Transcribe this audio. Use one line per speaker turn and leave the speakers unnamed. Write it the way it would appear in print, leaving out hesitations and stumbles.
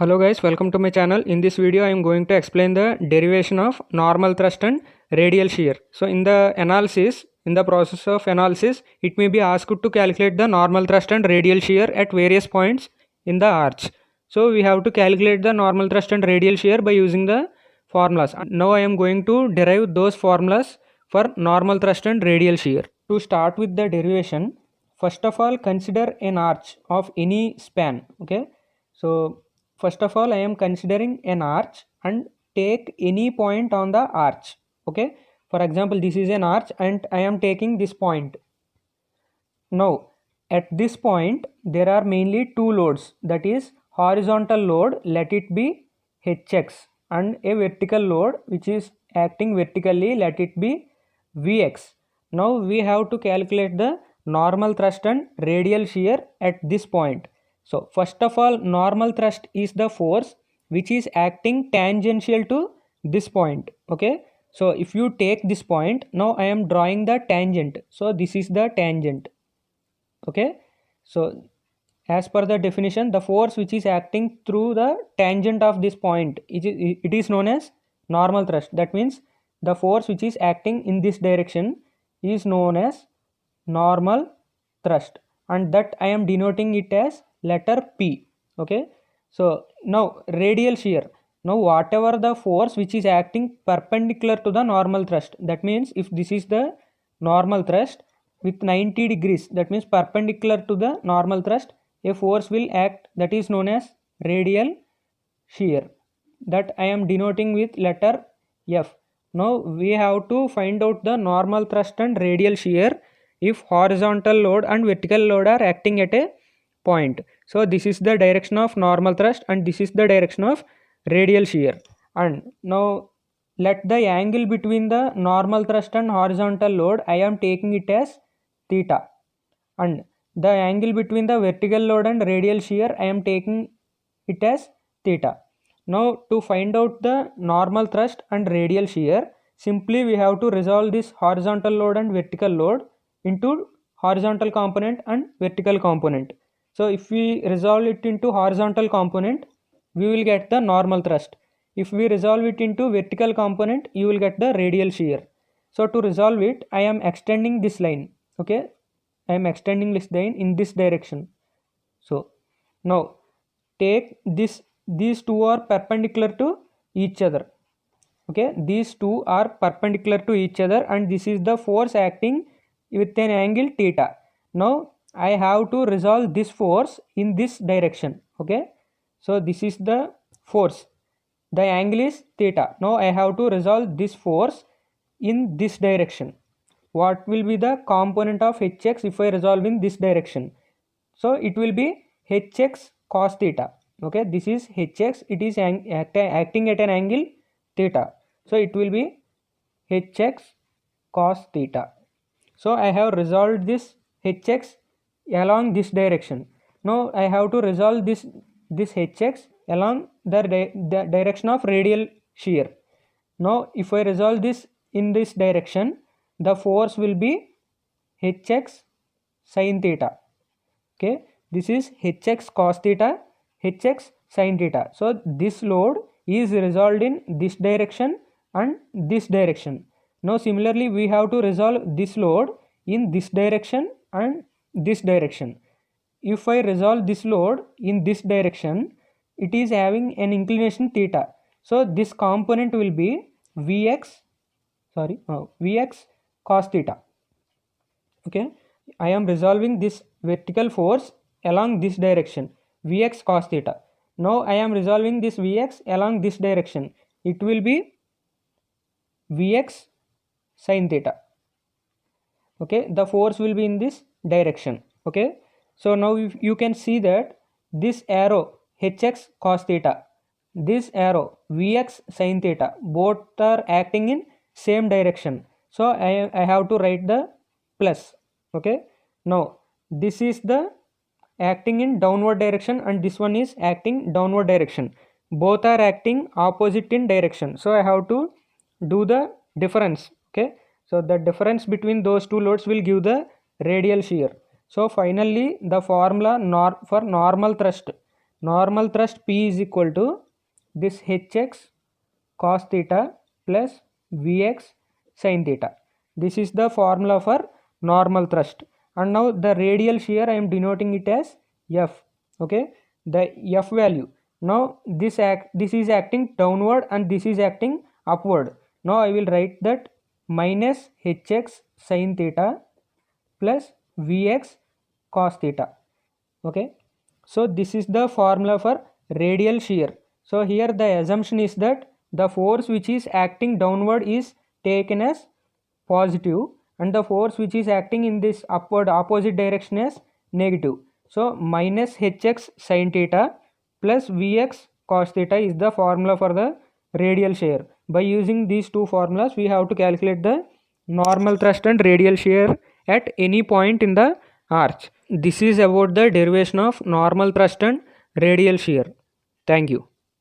Hello guys, welcome to my channel. In this video I am going to explain the derivation of normal thrust and radial shear. So in the process of analysis, it may be asked to calculate the normal thrust and radial shear at various points in the arch. So we have to calculate the normal thrust and radial shear by using the formulas. Now I am going to derive those formulas for normal thrust and radial shear. To start with the derivation, first of all consider an arch of any span. Okay, so first of all I am considering an arch and take any point on the arch. Okay, for example this is an arch and I am taking this point. Now at this point there are mainly two loads, that is horizontal load, let it be hx, and a vertical load which is acting vertically, let it be vx. Now we have to calculate the normal thrust and radial shear at this point. So first of all, normal thrust is the force which is acting tangential to this point. Okay, so if you take this point, now I am drawing the tangent, so this is the tangent. Okay, so as per the definition, the force which is acting through the tangent of this point, it is known as normal thrust. That means the force which is acting in this direction is known as normal thrust, and that I am denoting it as letter P. Okay, so now radial shear. Now whatever the force which is acting perpendicular to the normal thrust, that means if this is the normal thrust with 90 degrees, that means perpendicular to the normal thrust, a force will act, that is known as radial shear, that I am denoting with letter F. Now we have to find out the normal thrust and radial shear if horizontal load and vertical load are acting at a point. So this is the direction of normal thrust and this is the direction of radial shear. And now let the angle between the normal thrust and horizontal load, I am taking it as theta, and the angle between the vertical load and radial shear, I am taking it as theta. Now to find out the normal thrust and radial shear, simply we have to resolve this horizontal load and vertical load into horizontal component and vertical component. So if we resolve it into horizontal component, we will get the normal thrust. If we resolve it into vertical component, you will get the radial shear. So to resolve it, I am extending this line. Okay, I am extending this line in this direction. So now take this, these two are perpendicular to each other. Okay, these two are perpendicular to each other and this is the force acting with an angle theta. Now I have to resolve this force in this direction. Okay, so this is the force, the angle is theta. Now I have to resolve this force in this direction. What will be the component of hx if I resolve in this direction? So it will be hx cos theta. Okay, this is hx, it is acting at an angle theta, so it will be hx cos theta. So I have resolved this hx along this direction. Now I have to resolve this hx along the direction of radial shear. Now if I resolve this in this direction, the force will be hx sin theta. Okay, this is hx cos theta, hx sin theta. So this load is resolved in this direction and this direction. Now similarly we have to resolve this load in this direction and this direction. If I resolve this load in this direction, it is having an inclination theta, so this component will be vx cos theta. Okay, I am resolving this vertical force along this direction, vx cos theta. Now I am resolving this vx along this direction, it will be vx sin theta. Okay, the force will be in this direction. Okay, so now you can see that this arrow hx cos theta, this arrow vx sin theta, both are acting in same direction, so I have to write the plus. Okay, now this is the acting in downward direction and this one is acting downward direction, both are acting opposite in direction, so I have to do the difference. Okay, so the difference between those two loads will give the radial shear. So finally the formula for normal thrust, normal thrust P is equal to this hx cos theta plus Vx sin theta. This is the formula for normal thrust. And now the radial shear I am denoting it as F. Okay, the F value. Now this is acting downward and this is acting upward. Now I will write that minus hx sin theta plus Vx cos theta. Okay, so this is the formula for radial shear. So here the assumption is that the force which is acting downward is taken as positive and the force which is acting in this upward opposite direction as negative. So minus hx sin theta plus Vx cos theta is the formula for the radial shear. By using these two formulas we have to calculate the normal thrust and radial shear at any point in the arch. This is about the derivation of normal thrust and radial shear. Thank you.